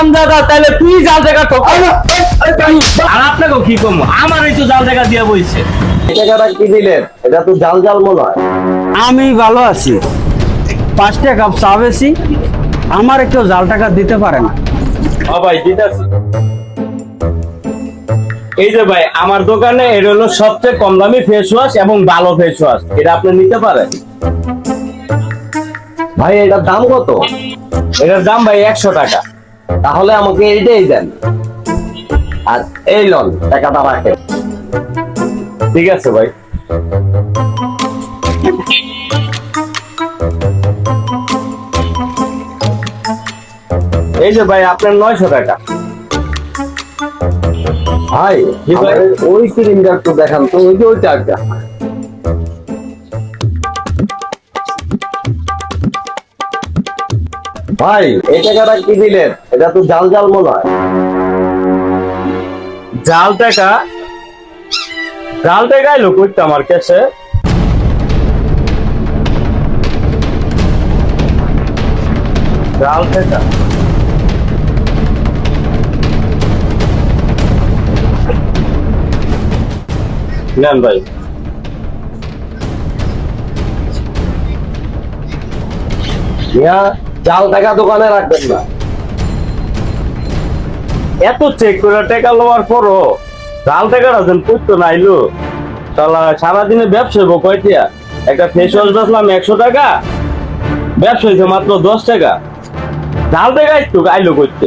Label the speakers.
Speaker 1: হারামজাদা, তাহলে তুই জাল টাকা ঠক। আর আপনাকে কি কমো, আমারই তো জাল টাকা দিয়া বইছে।
Speaker 2: এই টাকাটা কি দিলেন? এটা তো জাল জাল মনে হয়।
Speaker 3: আমি ভালো আছি, 5টা কাপ চা বেশি, আমার একটু জাল টাকা দিতে পারে না?
Speaker 1: ভাই দিতেছি। এই যে ভাই, আমার দোকানে এটা হলো সবচেয়ে কম দামি ফেস ওয়াশ এবং ভালো ফেস ওয়াশ, এটা আপনি নিতে পারেন।
Speaker 2: ভাই এটার দাম কত?
Speaker 1: এটার দাম ভাই 100 টাকা।
Speaker 2: তাহলে আমাকে এইটাই দেন, আর এই লন টাকাটা রাখেন।
Speaker 1: ঠিক আছে ভাই। এই যে ভাই, আপনার 900 টাকা।
Speaker 2: ভাই
Speaker 1: জি ভাই।
Speaker 2: আমাদের ওই সিলিন্ডার তো দেখান তো, ওই যে ওই চারটা। ভাই এই টাকাটা কি দিলেন? এটা তো জাল জাল মনে হয়।
Speaker 1: জাল টাকা? জাল টাকা এলো করতে আমার কাছে। জাল টাকা নেন ভাই।
Speaker 2: মিয়া, জাল টাকা দোকানে রাখবেন না।
Speaker 1: এত চেক করে টাকা লওয়ার পরও জাল টাকাটা যেন করতো না আইলো। সারাদিনে ব্যবসা হইব কয়টিয়া? একটা ফেস ওয়াশ বেচলাম 100 টাকা, ব্যবসা হয়েছে মাত্র 10 টাকা। জাল টাকা একটু আইলো করতে।